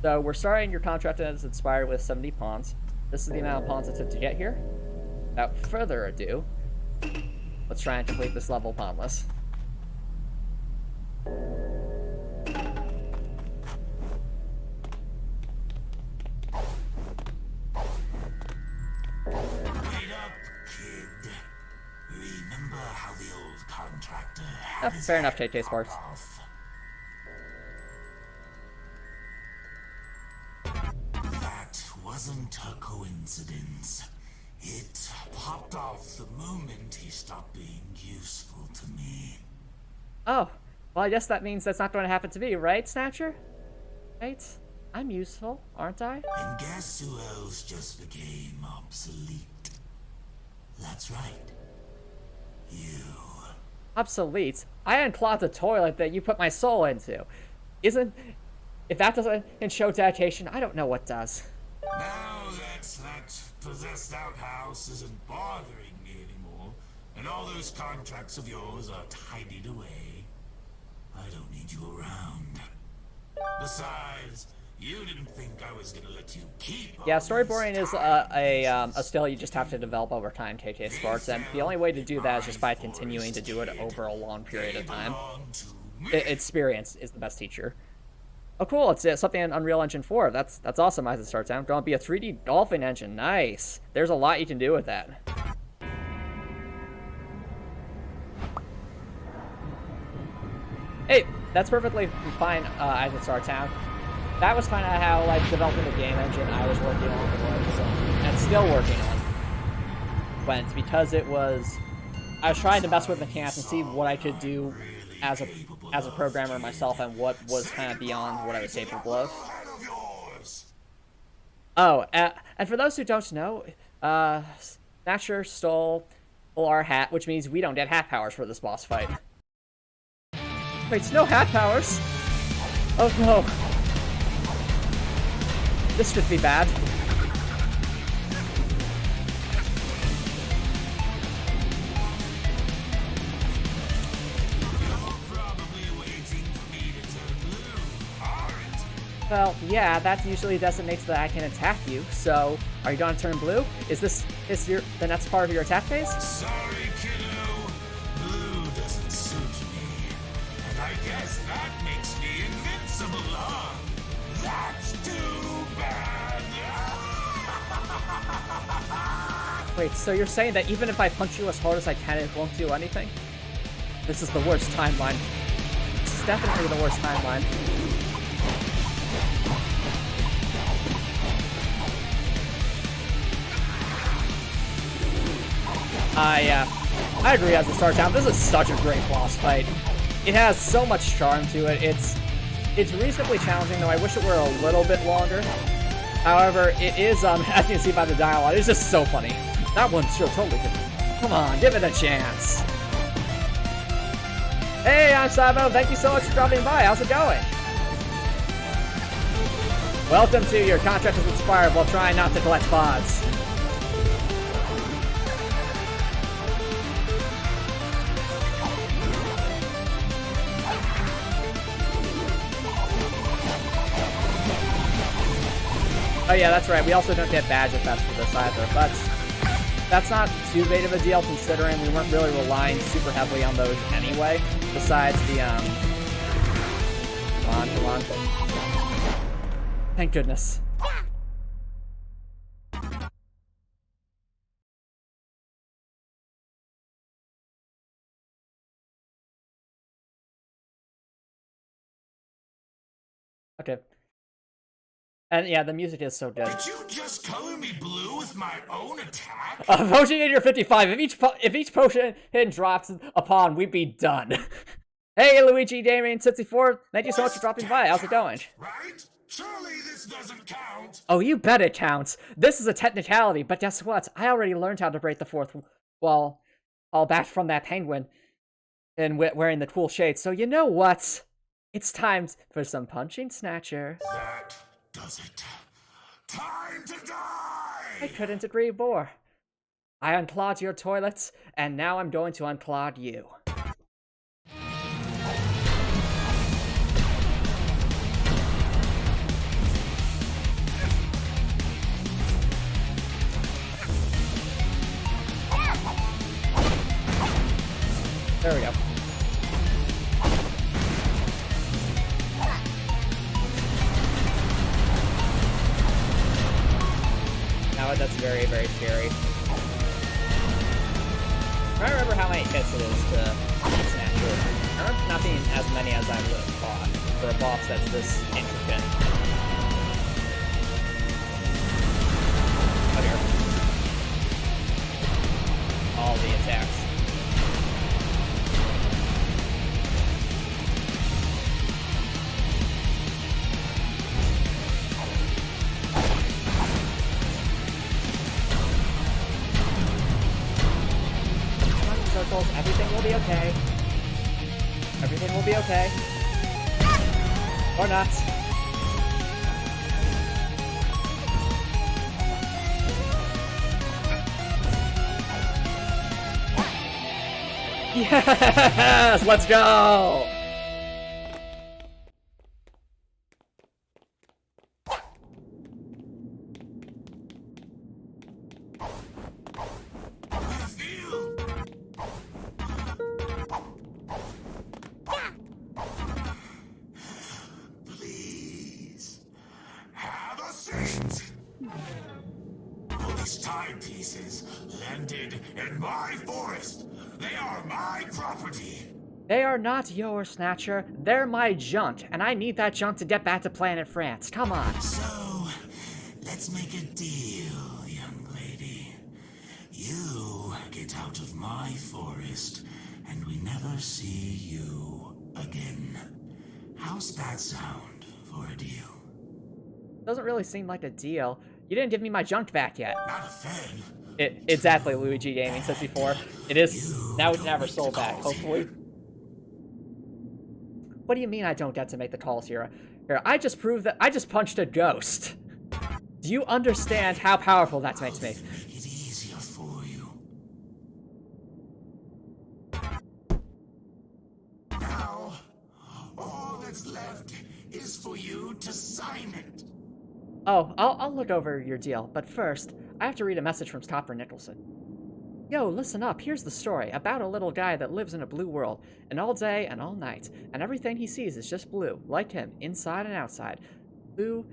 So we're starting your contract as inspired with 70 pawns. This is the amount of pawns it took to get here. Without further ado, let's try and complete this level Ponless. Fair enough, Tay Sparks. That wasn't a coincidence. It popped off the moment he stopped being useful to me. Oh, well, I guess that means that's not going to happen to me, right, Snatcher? Right? I'm useful, aren't I? And guess who else just became obsolete? That's right. You. Obsolete? I unclogged the toilet that you put my soul into. If that doesn't show dedication, I don't know what does. Now that possessed outhouse isn't bothering me anymore, and all those contracts of yours are tidied away, I don't need you around. Besides, you didn't think I was gonna let you keep. Yeah, storyboarding is a skill you just have to develop over time, KK Sparks, and the only way to do that is just by continuing to do it over a long period of time. Experience is the best teacher. Oh, cool! It's something in Unreal Engine 4. That's awesome. As it starts out, going to be a 3D dolphin engine. Nice. There's a lot you can do with that. Hey, that's perfectly fine. As it starts out. That was kind of how, like, developing the game engine I was working on was, and still working on, went, because I was trying to mess with mechanics and see what I could do as a programmer myself and what was kind of beyond what I was capable of. Oh, and for those who don't know, Snatcher stole our hat, which means we don't get hat powers for this boss fight. Wait, no hat powers? Oh no. This could be bad. Well, yeah, that usually designates that I can attack you, so are you gonna turn blue? Is the next part of your attack phase? Sorry, kiddo. Blue doesn't suit me. And I guess that makes me invincible, huh? That's too bad. Wait, so you're saying that even if I punch you as hard as I can, it won't do anything? This is the worst timeline. This is definitely the worst timeline. I agree as it starts out. This is such a great boss fight. It has so much charm to it. It's reasonably challenging, though I wish it were a little bit longer. However, it is, as you can see by the dialogue, it's just so funny. That one's sure totally good. Come on, give it a chance. Hey, I'm Sabo. Thank you so much for dropping by. How's it going? Welcome to your contract is expired while trying not to collect pods. Oh yeah, that's right. We also don't get badge effects for this either, but that's not too big of a deal considering we weren't really relying super heavily on those anyway. Besides the come on. Thank goodness. Okay. And yeah, the music is so good. Did you just color me blue with my own attack? Potion in your 55. If each potion hit drops upon, we'd be done. Hey, Luigi Damien 64. Thank you so much for dropping by. How's it going? Right? Surely this doesn't count. Oh, you bet it counts. This is a technicality, but guess what? I already learned how to break the fourth wall all back from that penguin and wearing the cool shades. So you know what? It's time for some punching, Snatcher. That does it. Time to die! I couldn't agree more. I unclogged your toilets, and now I'm going to unclog you. There we go. Now that's very, very scary. I don't remember how many hits it is to snatch it. I remember not being as many as I would have thought for a boss that's this intricate. Oh dear. All the attacks. Circles, everything will be okay. Everything will be okay. Or not. Yes! Let's go! All these timepieces landed in my forest. They are my property. They are not yours, Snatcher. They're my junk, and I need that junk to get back to Planet France. Come on. So, let's make a deal, young lady. You get out of my forest, and we never see you again. How's that sound for a deal? Doesn't really seem like a deal. You didn't give me my junk back yet. Not a fan. Exactly, Luigi Gaming says before. It is now never sold back, hopefully. What do you mean I don't get to make the calls here? Here, I just proved that I just punched a ghost. Do you understand how powerful that makes me? Make it easier for you. Now, all that's left is for you to sign it. Oh, I'll look over your deal, but first, I have to read a message from Topper Nicholson. Yo, listen up, here's the story about a little guy that lives in a blue world, and all day and all night, and everything he sees is just blue, like him, inside and outside. Blue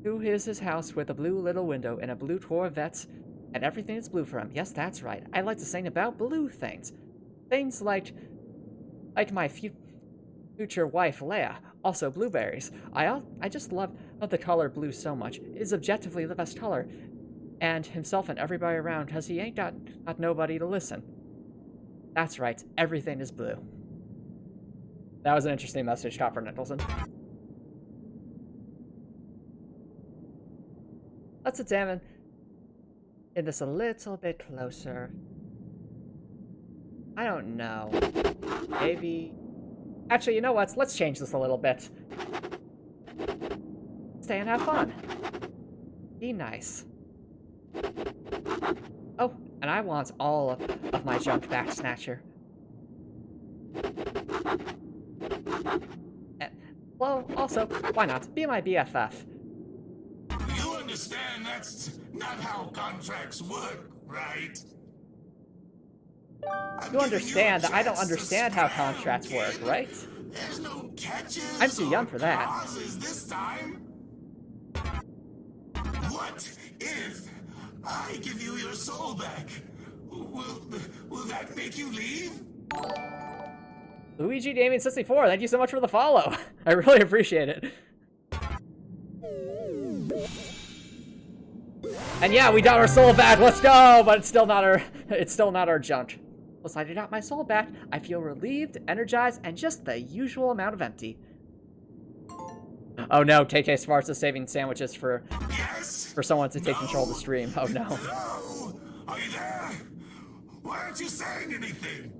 is his house with a blue little window and a blue Corvette, and everything is blue for him. Yes, that's right. I like to sing about blue things. Things like my future wife, Leia. Also, blueberries. I just love the color blue so much. It is objectively the best color. And himself and everybody around, because he ain't got nobody to listen. That's right. Everything is blue. That was an interesting message, Topper Nicholson. Let's examine this a little bit closer. I don't know. Maybe... Actually, you know what? Let's change this a little bit. Stay and have fun. Be nice. Oh, and I want all of my junk back, Snatcher. Well, also, why not? Be my BFF. You understand that's not how contracts work, right? You understand that I don't understand how contracts work, right? There's no catches. I'm too young for that. Clauses this time. What if I give you your soul back? Will that make you leave? Luigi Gaming 64, thank you so much for the follow. I really appreciate it. And yeah, we got our soul back. Let's go. But it's still not our junk. Once I got my soul back, I feel relieved, energized, and just the usual amount of empty. Oh no, KK Smarts is saving sandwiches for someone to take control of the stream. Oh no. Hello? Are you there? Why aren't you saying anything?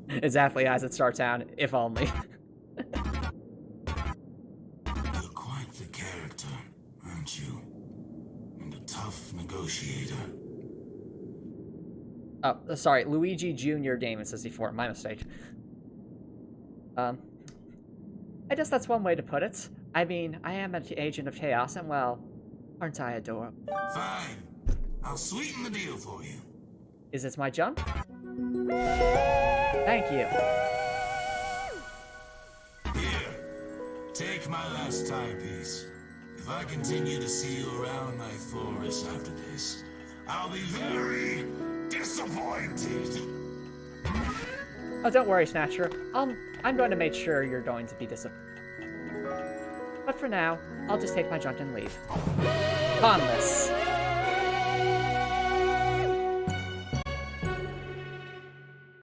Exactly as at Star Town, if only. You're quite the character, aren't you? And a tough negotiator. Oh, sorry, Luigi Jr. Gaming 64, my mistake. I guess that's one way to put it. I mean, I am an agent of chaos, and well, aren't I adorable? Fine. I'll sweeten the deal for you. Is it my junk? Thank you. Here, take my last timepiece. If I continue to see you around my forest after this, I'll be very disappointed. Oh, don't worry, Snatcher. I'm going to make sure you're going to be disappointed. But for now, I'll just take my drunken leave. Ponless.